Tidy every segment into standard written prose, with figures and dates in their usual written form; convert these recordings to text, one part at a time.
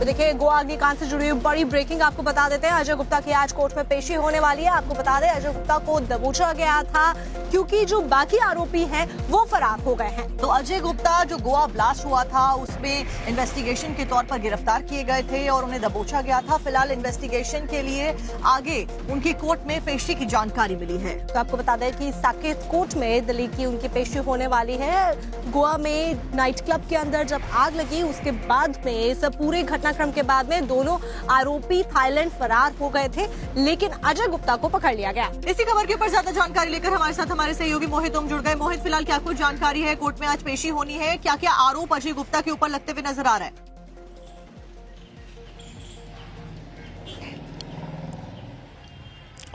तो देखिए, गोवा अग्निकांड से जुड़ी हुई बड़ी ब्रेकिंग आपको बता देते हैं। अजय गुप्ता की आज कोर्ट में पेशी होने वाली है। आपको बता दें, अजय गुप्ता को दबोचा गया था क्योंकि जो बाकी आरोपी हैं वो फरार हो गए हैं। तो अजय गुप्ता जो गोवा ब्लास्ट हुआ था उसमें इन्वेस्टिगेशन के तौर पर गिरफ्तार किए गए थे और उन्हें दबोचा गया था। फिलहाल इन्वेस्टिगेशन के लिए आगे उनकी कोर्ट में पेशी की जानकारी मिली है। तो आपको बता दें कि साकेत कोर्ट में दिल्ली की उनकी पेशी होने वाली है। गोवा में नाइट क्लब के अंदर जब आग लगी, उसके बाद में इस पूरे घटनाक्रम के बाद में दोनों आरोपी थाईलैंड फरार हो गए थे, लेकिन अजय गुप्ता को पकड़ लिया गया। इसी खबर के ऊपर ज्यादा जानकारी लेकर हमारे साथ हमारे सहयोगी मोहित ओम जुड़ गए। मोहित, फिलहाल क्या कुछ जानकारी है? कोर्ट में आज पेशी होनी है, क्या क्या आरोप अजय गुप्ता के ऊपर लगते हुए नजर आ रहा है?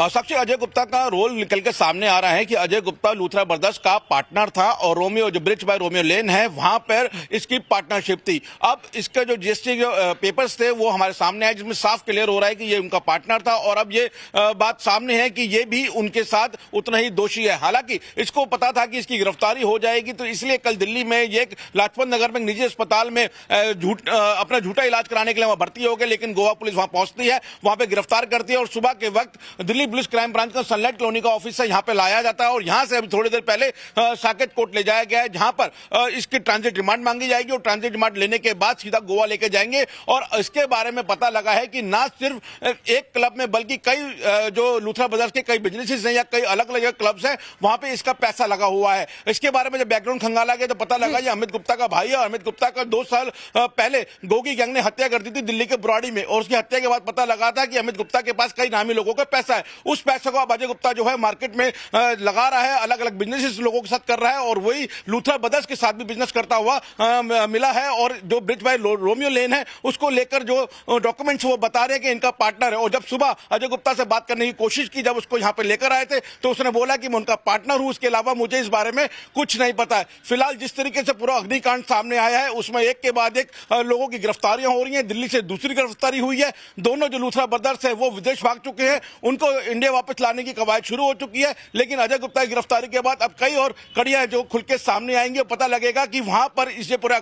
सबसे अजय गुप्ता का रोल निकल के सामने आ रहा है कि अजय गुप्ता लूथरा ब्रदर्स का पार्टनर था और रोमियो जो ब्रिज बाय रोमियो लेन है वहां पर इसकी पार्टनरशिप थी। अब इसके जो जीएसटी पेपर्स थे वो हमारे सामने आए, जिसमें साफ क्लियर हो रहा है कि ये उनका पार्टनर था और अब ये बात सामने है कि ये भी उनके साथ उतना ही दोषी है। हालांकि इसको पता था कि इसकी गिरफ्तारी हो जाएगी, तो इसलिए कल दिल्ली में ये लाजपत नगर में निजी अस्पताल में अपना झूठा इलाज कराने के लिए वहां भर्ती हो गए, लेकिन गोवा पुलिस वहां पहुंचती है, वहां पे गिरफ्तार करती है और सुबह के वक्त दिल्ली पुलिस क्राइम ब्रांच का सनलाइट कॉलोनी का ऑफिस है, यहां पे लाया जाता है और यहां से अभी थोड़ी देर पहले साकेत कोर्ट ले जाया गया है, जहां पर इसकी ट्रांजिट रिमांड मांगी जाएगी और ट्रांजिट रिमांड लेने के बाद सीधा गोवा लेके जाएंगे। और इसके बारे में पता लगा है कि ना सिर्फ एक क्लब में बल्कि कई जो लूथरा ब्रदर्स के कई बिजनेसेस हैं या कई अलग अलग क्लब्स हैं, वहां पे इसका पैसा लगा हुआ है। इसके बारे में जब बैकग्राउंड खंगाला गया तो पता लगा ये अमित गुप्ता का भाई है और अमित गुप्ता का 2 साल पहले गोगी गैंग ने हत्या कर दी थी दिल्ली के बुराड़ी में, और उसकी हत्या के बाद पता लगा था कि अमित गुप्ता के पास कई नामी लोगों का पैसा है। उस पैसे को अब अजय गुप्ता जो है मार्केट में लगा रहा है, अलग अलग बिजनेस लोगों के साथ कर रहा है और वही लूथरा ब्रदर्स के साथ भी बिजनेस करता हुआ मिला है। और जो ब्रिज बाय रोमियो लेन है उसको लेकर जो डॉक्यूमेंट्स वो बता रहे हैं कि इनका पार्टनर है। और जब सुबह अजय गुप्ता से बात करने की कोशिश की, जब उसको यहां पे लेकर आए थे, तो उसने बोला कि मैं उनका पार्टनर हूं, इसके अलावा मुझे इस बारे में कुछ नहीं पता है। फिलहाल जिस तरीके से पूरा अग्निकांड सामने आया है उसमें एक के बाद एक लोगों की गिरफ्तारियां हो रही हैं। दिल्ली से दूसरी गिरफ्तारी हुई है। दोनों जो लूथरा ब्रदर्स है वो विदेश भाग चुके हैं, उनको इंडिया वापस लाने की कवायद शुरू हो चुकी है। लेकिन अजय गुप्ता की गिरफ्तारी के बाद अब कई और कड़ियां जो खुल के सामने आएंगी, पता लगेगा कि वहां पर इसे पूरा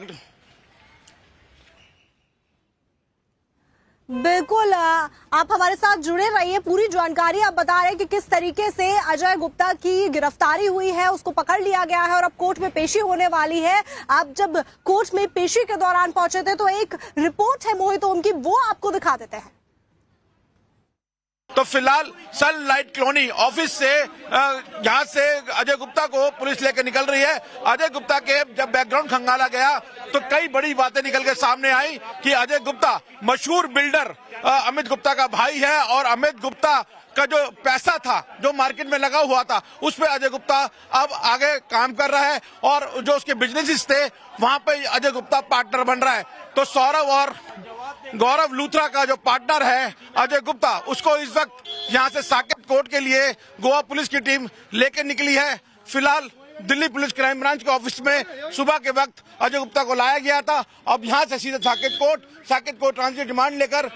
बिल्कुल। आप हमारे साथ जुड़े रहिए, पूरी जानकारी आप बता रहे हैं कि किस तरीके से अजय गुप्ता की गिरफ्तारी हुई है, उसको पकड़ लिया गया है और अब कोर्ट में पेशी होने वाली है। आप जब कोर्ट में पेशी के दौरान पहुंचे थे तो एक रिपोर्ट है मोहित ओम की, वो आपको दिखा देते हैं। तो फिलहाल सनलाइट कॉलोनी ऑफिस से यहां से अजय गुप्ता को पुलिस लेकर निकल रही है। अजय गुप्ता के जब बैकग्राउंड खंगाला गया तो कई बड़ी बातें निकल के सामने आई कि अजय गुप्ता मशहूर बिल्डर अमित गुप्ता का भाई है और अमित गुप्ता का जो पैसा था जो मार्केट में लगा हुआ था उस पे अजय गुप्ता अब आगे काम कर रहा है और जो उसके बिजनेसेस थे वहां पे अजय गुप्ता पार्टनर बन रहा है। तो सौरभ और गौरव लूथरा का जो पार्टनर है अजय गुप्ता, उसको इस वक्त यहां से साकेत कोर्ट के लिए गोवा पुलिस की टीम लेकर निकली है। फिलहाल दिल्ली पुलिस क्राइम ब्रांच के ऑफिस में सुबह के वक्त अजय गुप्ता को लाया गया था। अब यहां से सीधे साकेत कोर्ट ट्रांजिट रिमांड लेकर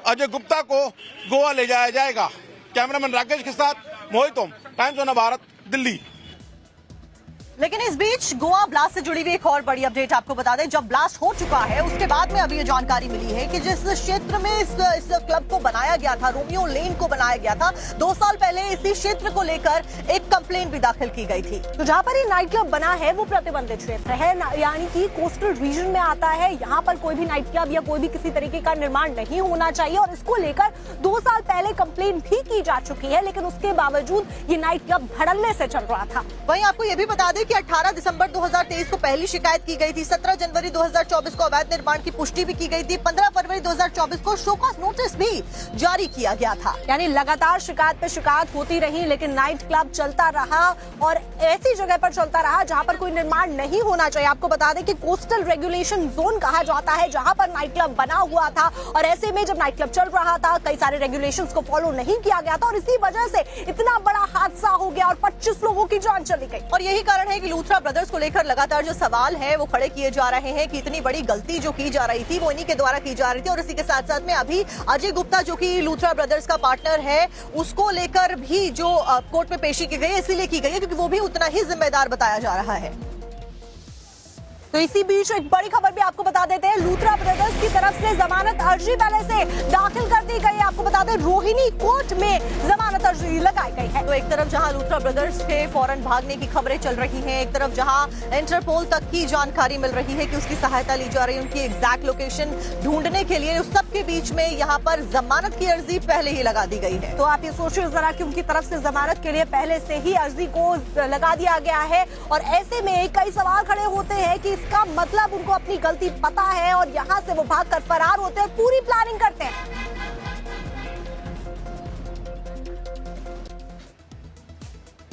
अजय गुप्ता को गोवा ले जाया जाएगा। कैमरामैन राकेश के साथ मोहित ओम, टाइम्स ऑफ भारत, दिल्ली। लेकिन इस बीच गोवा ब्लास्ट से जुड़ी हुई एक और बड़ी अपडेट आपको बता दें। जब ब्लास्ट हो चुका है उसके बाद में अभी ये जानकारी मिली है कि जिस क्षेत्र में इस क्लब को बनाया गया था, रोमियो लेन को बनाया गया था, 2 साल पहले इसी क्षेत्र को लेकर एक कंप्लेंट भी दाखिल की गई थी। तो जहाँ पर ये नाइट क्लब बना है वो प्रतिबंधित क्षेत्र है, यानी कि कोस्टल रीजन में आता है। यहाँ पर कोई भी नाइट क्लब या कोई भी किसी तरीके का निर्माण नहीं होना चाहिए और इसको लेकर 2 साल पहले कंप्लेंट भी की जा चुकी है, लेकिन उसके बावजूद ये नाइट क्लब धड़ल्ले से चल रहा था। वहीं आपको ये भी बता दें कि 18 दिसंबर 2023 को पहली शिकायत की गई थी। 17 जनवरी 2024 को अवैध निर्माण की पुष्टि भी की गई थी। 15 फरवरी 2024 को शो कॉज नोटिस भी जारी किया गया था। यानी लगातार शिकायत पे शिकायत होती रही, लेकिन नाइट क्लब चलता रहा और ऐसी जगह पर चलता रहा जहां पर कोई निर्माण नहीं होना चाहिए। आपको बता दें कि कोस्टल रेगुलेशन जोन कहा जाता है जहां पर नाइट क्लब बना हुआ था और ऐसे में जब नाइट क्लब चल रहा था कई सारे रेगुलेशंस को फॉलो नहीं किया गया था और इसी वजह से इतना बड़ा हादसा हो गया और 25 लोगों की जान चली गई। और यही कारण है कि लूथरा ब्रदर्स को लेकर लगातार जो सवाल है वो खड़े किए जा रहे हैं कि इतनी बड़ी गलती जो की जा रही थी वो इन्हीं के द्वारा की जा रही थी। और इसी के साथ साथ में अभी अजय गुप्ता जो कि लूथरा ब्रदर्स का पार्टनर है उसको लेकर भी जो कोर्ट में पेशी की गई है, इसीलिए की गई है क्योंकि वो भी उतना ही जिम्मेदार बताया जा रहा है। तो इसी बीच एक बड़ी खबर भी आपको बता देते हैं। लूथरा ब्रदर्स की तरफ तरफ से जमानत अर्जी पहले से दाखिल कर दी गई है। आपको बता दें रोहिणी कोर्ट में जमानत अर्जी लगाई गई है। तो एक तरफ जहां लूथरा ब्रदर्स के फौरन भागने की खबरें चल रही हैं, एक तरफ जहां इंटरपोल तक की जानकारी मिल रही है कि उसकी सहायता ली जा रही है उनकी एग्जैक्ट लोकेशन ढूंढने के लिए, उस सब के बीच में यहां पर जमानत की अर्जी पहले ही लगा दी गई है। तो आप ये सोचिए जरा कि उनकी तरफ से जमानत के लिए पहले से ही अर्जी को लगा दिया गया है और ऐसे में कई सवाल खड़े होते हैं कि इसका मतलब उनको अपनी गलती पता है और यहां से वो भागकर फरार होते हैं, पूरी प्लानिंग करते हैं।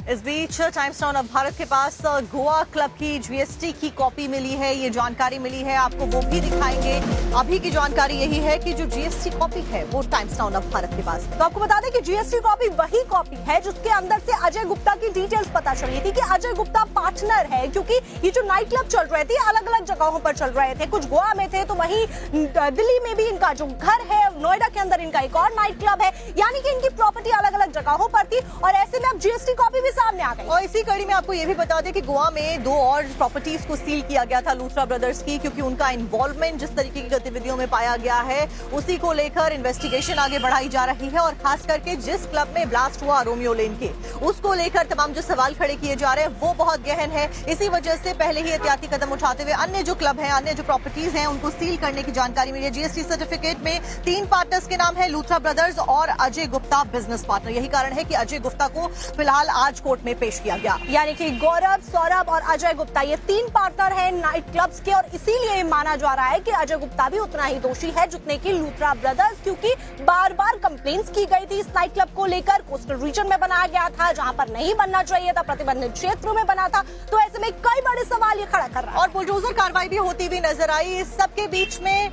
इस बीच टाइम्स नाउ ऑफ भारत के पास गोवा क्लब की जीएसटी की कॉपी मिली है, ये जानकारी मिली है, आपको वो भी दिखाएंगे। अभी की जानकारी यही है कि जो जीएसटी कॉपी है वो टाइम्स नाउ ऑफ भारत के पास है। तो आपको बता दें कि जीएसटी कॉपी वही कॉपी है जिसके अंदर से अजय गुप्ता की डिटेल्स पता चली थी कि अजय गुप्ता पार्टनर है, क्योंकि ये जो नाइट क्लब चल रहे थे अलग अलग जगहों पर चल रहे थे, कुछ गोवा में थे तो वहीं दिल्ली में भी इनका जो घर है, नोएडा के अंदर इनका एक और नाइट क्लब है, यानी कि इनकी प्रॉपर्टी अलग अलग जगहों पर थी और ऐसे में अब जीएसटी कॉपी भी सामने आ गई। और इसी कड़ी में आपको ये भी बता दें कि गोवा में 2 और प्रॉपर्टीज को सील किया गया था लूथरा ब्रदर्स की, क्योंकि उनका इन्वॉल्वमेंट जिस तरीके की गतिविधियों में पाया गया है उसी को लेकर इन्वेस्टिगेशन आगे बढ़ाई जा रही है। और खास करके जिस क्लब में ब्लास्ट हुआ रोमियो लेन के, उसको लेकर तमाम जो सवाल खड़े किए जा रहे हैं वो बहुत गहन है। इसी वजह से पहले ही एहतियाती कदम उठाते हुए अन्य जो क्लब है, अन्य जो प्रॉपर्टीज हैं उनको सील करने की जानकारी मिली है। जीएसटी सर्टिफिकेट में 3 पार्टनर्स के नाम है, लूथरा ब्रदर्स और अजय गुप्ता बिजनेस पार्टनर। यही कारण है कि अजय गुप्ता को फिलहाल आज कोर्ट में पेश किया गया। यानी कि गौरव, सौरभ और अजय गुप्ता ये 3 पार्टनर हैं नाइट क्लब्स के और इसीलिए माना जा रहा है कि अजय गुप्ता भी उतना ही दोषी है जितने कि लूथरा ब्रदर्स, क्योंकि बार बार कंप्लेंट्स की गई थी इस नाइट क्लब को लेकर। कोस्टल रीजन में बनाया गया था जहां पर नहीं बनना चाहिए था, प्रतिबंधित क्षेत्रों में बना था, तो ऐसे में कई बड़े सवाल ये खड़ा कर रहा है। और बुलडोजर कार्रवाई भी होती हुई नजर आई। इस सबके बीच में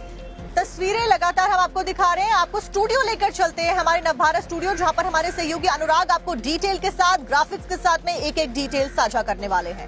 तस्वीरें लगातार हम आपको दिखा रहे हैं। आपको स्टूडियो लेकर चलते हैं, हमारे नवभारत स्टूडियो, जहां पर हमारे सहयोगी अनुराग आपको डिटेल के साथ, ग्राफिक्स के साथ में एक एक डिटेल साझा करने वाले हैं।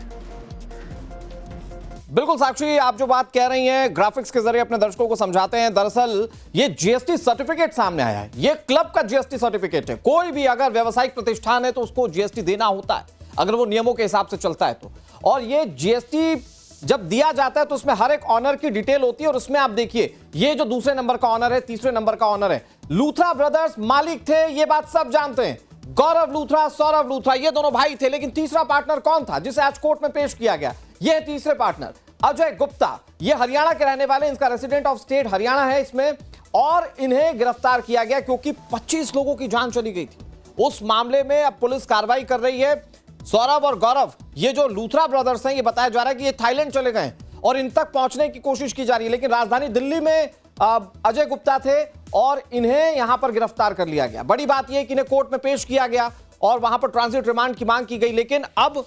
बिल्कुल साक्षी, आप जो बात कह रही हैं ग्राफिक्स के जरिए अपने दर्शकों को समझाते हैं। दरअसल ये जीएसटी सर्टिफिकेट सामने आया है, ये क्लब का जीएसटी सर्टिफिकेट है। कोई भी अगर व्यवसायिक प्रतिष्ठान है तो उसको जीएसटी देना होता है, अगर वो नियमों के हिसाब से चलता है तो। और ये जीएसटी जब दिया जाता है तो उसमें हर एक ऑनर की डिटेल होती है और उसमें आप देखिए ये जो दूसरे नंबर का ऑनर है, तीसरे नंबर का ऑनर है, लूथरा ब्रदर्स मालिक थे, ये बात सब जानते हैं। गौरव लूथरा, सौरभ लूथरा, ये दोनों भाई थे, लेकिन तीसरा पार्टनर कौन था जिसे आज कोर्ट में पेश किया गया? ये है तीसरे पार्टनर अजय गुप्ता। ये हरियाणा के रहने वाले, इनका रेसिडेंट ऑफ स्टेट हरियाणा है इसमें, और इन्हें गिरफ्तार किया गया क्योंकि 25 लोगों की जान चली गई थी। उस मामले में अब पुलिस कार्रवाई कर रही है। सौरभ और गौरव, ये जो लूथरा ब्रदर्स हैं, ये बताया जा रहा है कि ये थाईलैंड चले गए और इन तक पहुंचने की कोशिश की जा रही है, लेकिन राजधानी दिल्ली में अजय गुप्ता थे और इन्हें यहां पर गिरफ्तार कर लिया गया। बड़ी बात यह कि इन्हें कोर्ट में पेश किया गया और वहां पर ट्रांजिट रिमांड की मांग की गई, लेकिन अब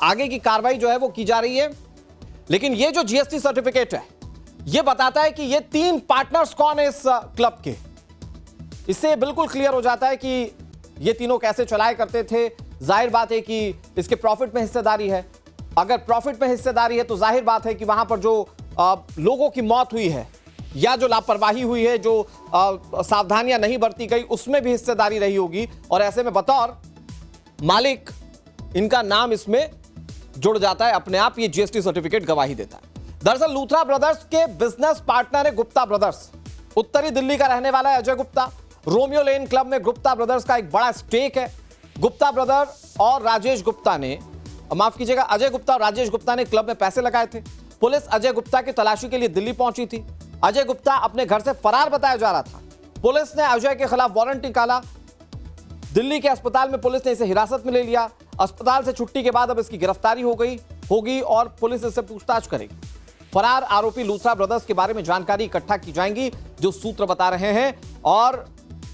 आगे की कार्रवाई जो है वो की जा रही है। लेकिन ये जो जीएसटी सर्टिफिकेट है ये बताता है कि ये 3 पार्टनर्स कौन है इस क्लब के। इससे बिल्कुल क्लियर हो जाता है कि ये तीनों कैसे चलाया करते थे। जाहिर बात है कि इसके प्रॉफिट में हिस्सेदारी है। अगर प्रॉफिट में हिस्सेदारी है तो जाहिर बात है कि वहां पर जो लोगों की मौत हुई है या जो लापरवाही हुई है, जो सावधानियां नहीं बरती गई, उसमें भी हिस्सेदारी रही होगी। और ऐसे में बतौर मालिक इनका नाम इसमें जुड़ जाता है अपने आप। ये जीएसटी सर्टिफिकेट गवाही देता है। दरअसल लूथरा ब्रदर्स के बिजनेस पार्टनर है गुप्ता ब्रदर्स। उत्तरी दिल्ली का रहने वाला है Ajay Gupta. Romeo Lane club में गुप्ता ब्रदर्स का एक बड़ा स्टेक है। गुप्ता ब्रदर और राजेश गुप्ता ने, माफ कीजिएगा, अजय गुप्ता और राजेश गुप्ता ने क्लब में पैसे लगाए थे। पुलिस अजय गुप्ता की तलाशी के लिए दिल्ली पहुंची थी। अजय गुप्ता अपने घर से फरार बताया जा रहा था। पुलिस ने अजय के खिलाफ वारंट निकाला। दिल्ली के अस्पताल में पुलिस ने इसे हिरासत में ले लिया। अस्पताल से छुट्टी के बाद अब इसकी गिरफ्तारी होगी और पुलिस इससे पूछताछ करेगी। फरार आरोपी लूथरा ब्रदर्स के बारे में जानकारी इकट्ठा की जाएंगी, जो सूत्र बता रहे हैं। और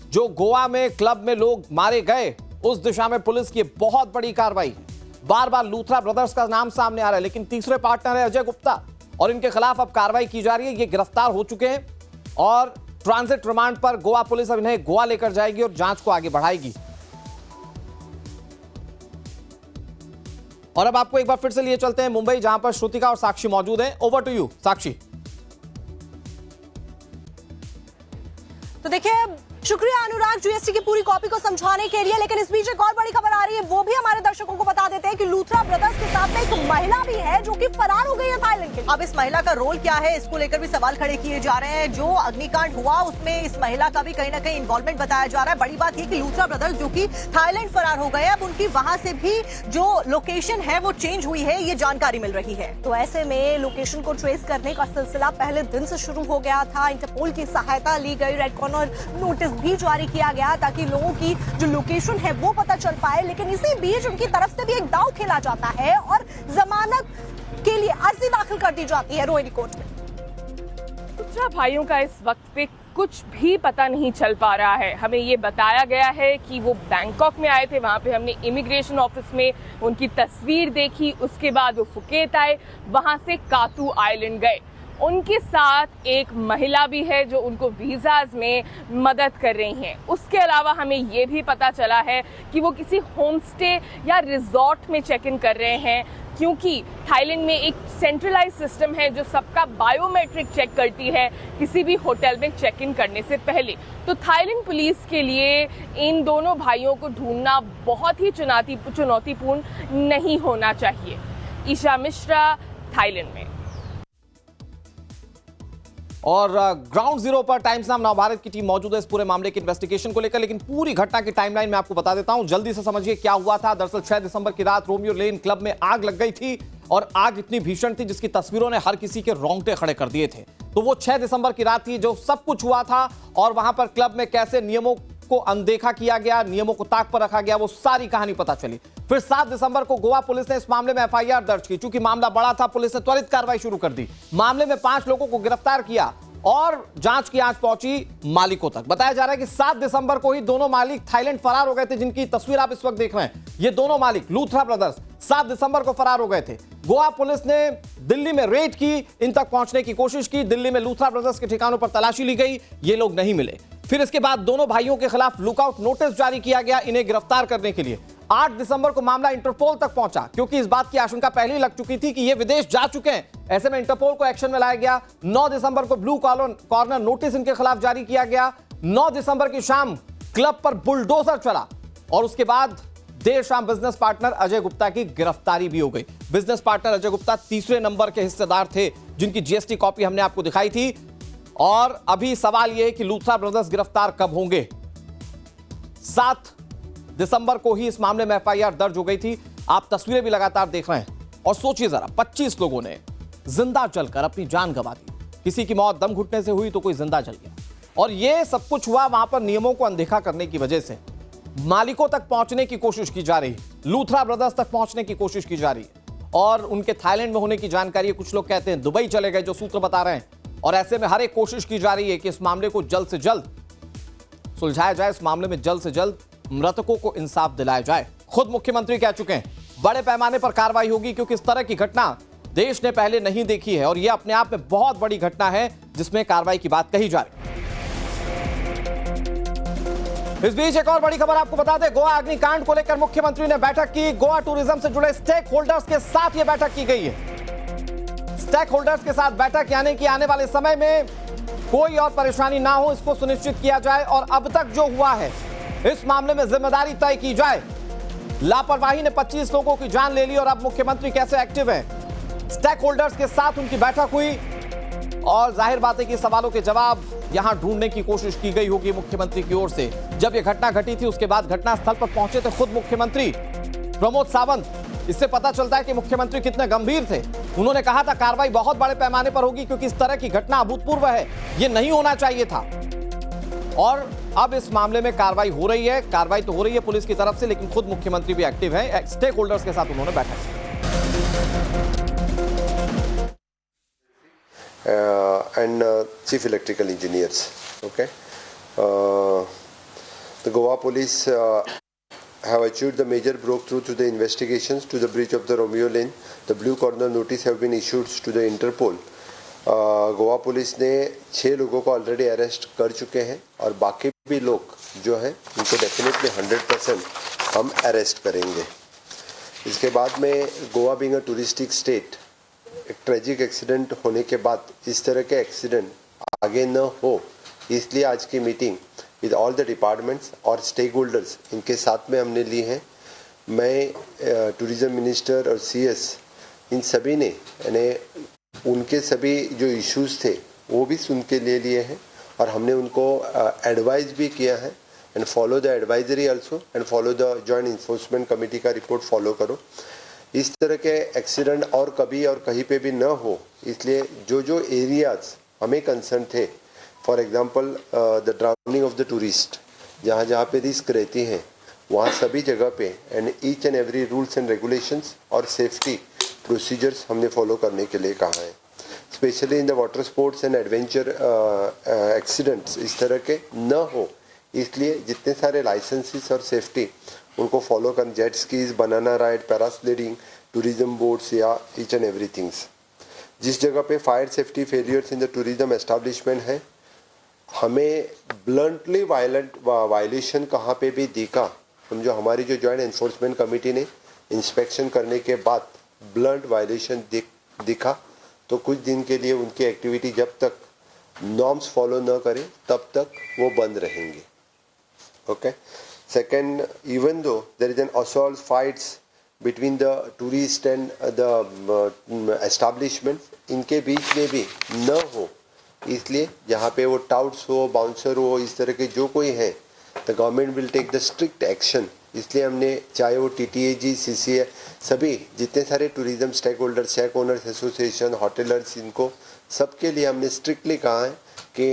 जो गोवा में क्लब में लोग मारे गए, उस दिशा में पुलिस की बहुत बड़ी कार्रवाई है। बार बार लूथरा ब्रदर्स का नाम सामने आ रहा है, लेकिन तीसरे पार्टनर है अजय गुप्ता और इनके खिलाफ अब कार्रवाई की जा रही है। ये गिरफ्तार हो चुके हैं और ट्रांजिट रिमांड पर गोवा पुलिस अब इन्हें गोवा लेकर जाएगी और जांच को आगे बढ़ाएगी। और अब आपको एक बार फिर से लिए चलते हैं मुंबई, जहां पर श्रुतिका और साक्षी मौजूद हैं। ओवर टू यू साक्षी। तो देखिए, शुक्रिया अनुराग जीएसटी की पूरी कॉपी को समझाने के लिए। लेकिन इस बीच एक और बड़ी खबर आ रही है, वो भी हमारे दर्शकों को बता देते हैं कि लूथरा ब्रदर्स के साथ में एक महिला भी है जो कि फरार हो गई है थाईलैंड के लिए। अब इस महिला का रोल क्या है, इसको लेकर भी सवाल खड़े किए जा रहे हैं। जो अग्निकांड हुआ उसमें इस महिला का भी कहीं ना कहीं इन्वॉल्वमेंट बताया जा रहा है। बड़ी बात यह कि लूथरा ब्रदर्स जो कि थाईलैंड फरार हो गए, अब उनकी वहां से भी जो लोकेशन है वो चेंज हुई है, ये जानकारी मिल रही है। तो ऐसे में लोकेशन को ट्रेस करने का सिलसिला पहले दिन से शुरू हो गया था। इंटरपोल की सहायता ली गई, रेड कॉर्नर नोटिस भी जारी किया गया ताकि लोगों की जो लोकेशन है वो पता चल पाए। लेकिन इसी बीच उनकी तरफ से भी एक दांव खेला जाता है और जमानत के लिए अर्जी दाखिल कर दी जाती है रोहिणी कोर्ट में। लूथरा भाइयों का इस वक्त पे कुछ भी पता नहीं चल पा रहा है। हमें ये बताया गया है कि वो बैंकॉक में आए थे, वहां पे हमने इमिग्रेशन ऑफिस में उनकी तस्वीर देखी, उसके बाद वो फुकेत आए, वहां से कातू आइलैंड गए। उनके साथ एक महिला भी है जो उनको वीज़ाज में मदद कर रही हैं। उसके अलावा हमें ये भी पता चला है कि वो किसी होम स्टे या रिजॉर्ट में चेक इन कर रहे हैं, क्योंकि थाईलैंड में एक सेंट्रलाइज सिस्टम है जो सबका बायोमेट्रिक चेक करती है किसी भी होटल में चेक इन करने से पहले। तो थाईलैंड पुलिस के लिए इन दोनों भाइयों को ढूंढना बहुत ही चुनौतीपूर्ण नहीं होना चाहिए। ईशा मिश्रा, थाईलैंड में। और ग्राउंड जीरो पर टाइम्स नाम नवभारत की टीम मौजूद है इस पूरे मामले की इन्वेस्टिगेशन को लेकर। लेकिन पूरी घटना की टाइमलाइन मैं आपको बता देता हूं, जल्दी से समझिए क्या हुआ था। दरअसल 6 दिसंबर की रात रोमियो लेन क्लब में आग लग गई थी और आग इतनी भीषण थी जिसकी तस्वीरों ने हर किसी के रोंगटे खड़े कर दिए थे। तो वो 6 दिसंबर की रात थी जो सब कुछ हुआ था और वहां पर क्लब में कैसे नियमों को अनदेखा किया गया, नियमों को ताक पर रखा गया, वो सारी कहानी पता चली। फिर 7 दिसंबर को गोवा पुलिस ने इस मामले में एफआईआर दर्ज की। चूंकि मामला बड़ा था, पुलिस ने त्वरित कार्रवाई शुरू कर दी। मामले में 5 लोगों को गिरफ्तार किया और जांच की आंच पहुंची मालिकों तक। बताया जा रहा है कि 7 दिसंबर को ही दोनों मालिक थाईलैंड फरार हो गए थे, जिनकी तस्वीर आप इस वक्त देख रहे हैं। ये दोनों मालिक लूथरा ब्रदर्स 7 दिसंबर को फरार हो गए थे। गोवा पुलिस ने दिल्ली में रेड की, इन तक पहुंचने की कोशिश की। दिल्ली में लूथरा ब्रदर्स के ठिकानों पर तलाशी ली गई, ये लोग नहीं मिले। फिर इसके बाद दोनों भाइयों के खिलाफ लुकआउट नोटिस जारी किया गया इन्हें गिरफ्तार करने के लिए। 8 दिसंबर को मामला इंटरपोल तक पहुंचा, क्योंकि इस बात की आशंका पहले ही लग चुकी थी कि ये विदेश जा चुके हैं। ऐसे में इंटरपोल को एक्शन में लाया गया। 9 दिसंबर को ब्लू कॉर्नर नोटिस इनके खिलाफ जारी किया गया। 9 दिसंबर की शाम क्लब पर बुलडोजर चला और उसके बाद देर शाम बिजनेस पार्टनर अजय गुप्ता की गिरफ्तारी भी हो गई। बिजनेस पार्टनर अजय गुप्ता तीसरे नंबर के हिस्सेदार थे, जिनकी जीएसटी कॉपी हमने आपको दिखाई थी। और अभी सवाल यह है कि लूथरा ब्रदर्स गिरफ्तार कब होंगे। 7 दिसंबर को ही इस मामले में एफआईआर दर्ज हो गई थी। आप तस्वीरें भी लगातार देख रहे हैं और सोचिए जरा, 25 लोगों ने जिंदा जलकर अपनी जान गंवा दी। किसी की मौत दम घुटने से हुई तो कोई जिंदा जल गया। और यह सब कुछ हुआ वहां पर नियमों को अनदेखा करने की वजह से। मालिकों तक पहुंचने की कोशिश की जा रही है, लूथरा ब्रदर्स तक पहुंचने की कोशिश की जा रही है और उनके थाईलैंड में होने की जानकारी है। कुछ लोग कहते हैं दुबई चले गए, जो सूत्र बता रहे हैं। और ऐसे में हर एक कोशिश की जा रही है कि इस मामले को जल्द से जल्द सुलझाया जाए, इस मामले में जल्द से जल्द मृतकों को इंसाफ दिलाया जाए। खुद मुख्यमंत्री कह चुके हैं बड़े पैमाने पर कार्रवाई होगी, क्योंकि इस तरह की घटना देश ने पहले नहीं देखी है और यह अपने आप में बहुत बड़ी घटना है जिसमें कार्रवाई की बात कही जा रही है। इस बीच एक और बड़ी खबर आपको बता दें, गोवा अग्निकांड को लेकर मुख्यमंत्री ने बैठक की। गोवा टूरिज्म से जुड़े स्टेक होल्डर्स के साथ यह बैठक की गई है। स्टेक होल्डर्स के साथ बैठक, यानी कि आने वाले समय में कोई और परेशानी ना हो, इसको सुनिश्चित किया जाए और अब तक जो हुआ है इस मामले में जिम्मेदारी तय की जाए। लापरवाही ने 25 लोगों की जान ले ली और अब मुख्यमंत्री कैसे एक्टिव हैं। स्टेक होल्डर्स के साथ उनकी बैठक हुई और जाहिर बात है कि सवालों के जवाब यहां ढूंढने की कोशिश की गई होगी मुख्यमंत्री की ओर से। जब यह घटना घटी थी उसके बाद घटनास्थल पर पहुंचे थे खुद मुख्यमंत्री प्रमोद सावंत। इससे पता चलता है कि मुख्यमंत्री कितने गंभीर थे। उन्होंने कहा था कार्रवाई बहुत बड़े पैमाने पर होगी, क्योंकि इस तरह की घटना अभूतपूर्व है, यह नहीं होना चाहिए था। और अब इस मामले में कार्रवाई हो रही है। कार्रवाई तो हो रही है पुलिस की तरफ से, लेकिन खुद मुख्यमंत्री भी एक्टिव है। स्टेक होल्डर्स के साथ उन्होंने बैठक की। And chief electrical engineers. Okay, the Goa police have achieved the major breakthrough through the investigations to the breach of the Romeo Lane. The blue corner notice have been issued to the Interpol. Goa police ने 6 लोगों को already arrest कर चुके हैं और बाकी भी लोग जो है उनको डेफिनेटली 100% हम अरेस्ट करेंगे। इसके बाद में Goa being a touristic state, एक ट्रेजिक एक्सीडेंट होने के बाद इस तरह के एक्सीडेंट आगे न हो, इसलिए आज की meeting with all the departments और स्टेक होल्डर्स इनके साथ में हमने ली हैं। मैं टूरिज़्म मिनिस्टर और CS इन सभी ने यानी उनके सभी जो इश्यूज़ थे वो भी सुन के ले लिए हैं और हमने उनको एडवाइस भी किया है and follow the advisory also and follow the joint enforcement committee का रिपोर्ट फॉलो करो। इस तरह के एक्सीडेंट और कभी और कहीं पे भी न हो, इसलिए जो जो एरियाज हमें कंसर्न थे, for example the drowning of the tourist, जहाँ जहाँ पे रिस्क रहती है वहाँ सभी जगह पे and each and every rules and regulations और सेफ्टी प्रोसीजर्स हमने फॉलो करने के लिए कहा है। Specially in the water sports and adventure accidents इस तरह के न हो, इसलिए जितने सारे लाइसेंसेस और सेफ्टी उनको फॉलो कर, jet skis, banana ride, parasailing, tourism boats या ईच एंड एवरीथिंग्स। जिस जगह पे fire safety failures in the tourism establishment है, हमें ब्लंटली वायलेशन कहाँ पे भी दिखा, समझो हमारी जो जॉइंट एनफोर्समेंट कमेटी ने इंस्पेक्शन करने के बाद ब्लंट वायलेशन दिखा तो कुछ दिन के लिए उनकी एक्टिविटी जब तक नॉर्म्स फॉलो न करें तब तक वो बंद रहेंगे। Okay. Second, even though there is an assault fights between the tourist and the establishment, इनके बीच में भी न हो, इसलिए जहाँ पे वो टाउट्स हो, बाउंसर हो, इस तरह के जो कोई है, the government will take the strict action. इसलिए हमने चाहे वो TTAG, CCA, सभी जितने सारे tourism stakeholder, shack owners association, hoteliers, इनको सबके लिए हमने स्ट्रिक्टली कहा है कि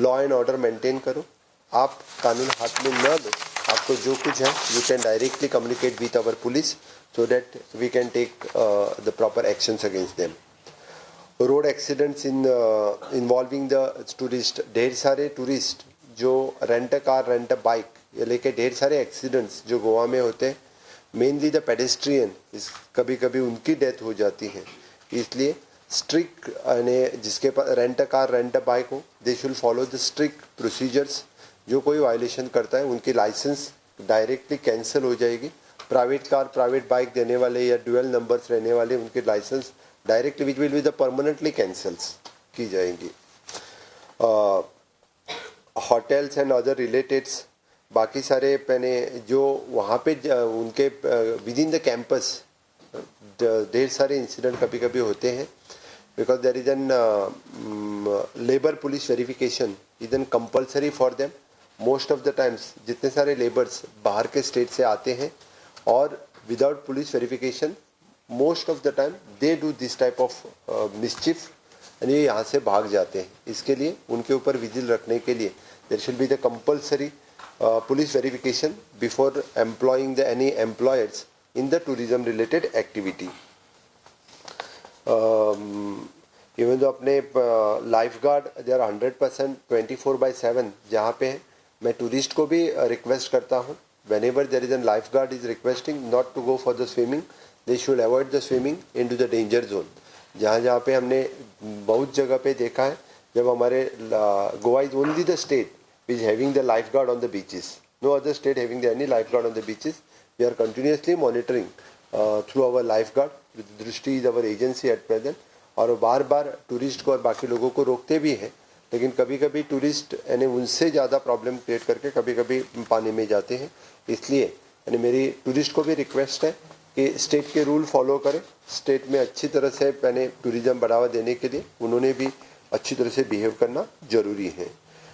लॉ एंड ऑर्डर मेंटेन करो, आप कानून हाथ में न लो, आपको जो कुछ है you can directly communicate with our police so that we can take the proper actions against them. Road accidents involving the tourist, ढेर सारे टूरिस्ट जो rent a car, rent a bike, ये लेके ढेर सारे एक्सीडेंट्स जो गोवा में होते हैं, मेनली द पेडेस्ट्रियन, कभी कभी उनकी डेथ हो जाती है। इसलिए स्ट्रिक्ट यानी जिसके पास rent a car, rent a bike हो, they should follow the strict procedures. जो कोई वायलेशन करता है उनकी लाइसेंस डायरेक्टली कैंसिल हो जाएगी। प्राइवेट कार, प्राइवेट बाइक देने वाले या ड्यूअल नंबर्स रहने वाले, उनकी licence directly which will be the permanently cancels की जाएंगी। होटल्स एंड अदर रिलेटेड्स, बाकी सारे पहने जो वहाँ पे उनके विद इन द कैंपस ढेर सारे इंसिडेंट कभी कभी होते हैं, because there is an labour police verification is an compulsory for them. Most of the times जितने सारे लेबर्स बाहर के स्टेट से आते हैं और without police verification most of the time they do this type of mischief and ये यहाँ से भाग जाते हैं। इसके लिए उनके ऊपर विजिल रखने के लिए there should be the compulsory police verification before employing any employers in the tourism related activity. Even though अपने lifeguard they are 100% 24/7 जहाँ पे है, मैं टूरिस्ट को भी रिक्वेस्ट करता हूँ, whenever there is a lifeguard is requesting not to go for the swimming, they should avoid the swimming into the danger zone. जहाँ जहाँ पे हमने बहुत जगह पे देखा है, जब हमारे Goa is only the state is having the lifeguard on the beaches. No other state having any lifeguard on the beaches. We are continuously monitoring through our lifeguard. Drishti is our agency at present. और बार बार tourist को और बाकी लोगों को रोकते भी हैं, लेकिन कभी कभी टूरिस्ट यानी उनसे ज़्यादा प्रॉब्लम क्रिएट करके कभी कभी पानी में जाते हैं। इसलिए यानी मेरी टूरिस्ट को भी रिक्वेस्ट है कि स्टेट के रूल फॉलो करें। स्टेट में अच्छी तरह से यानी टूरिज्म बढ़ावा देने के लिए उन्होंने भी अच्छी तरह से बिहेव करना जरूरी है।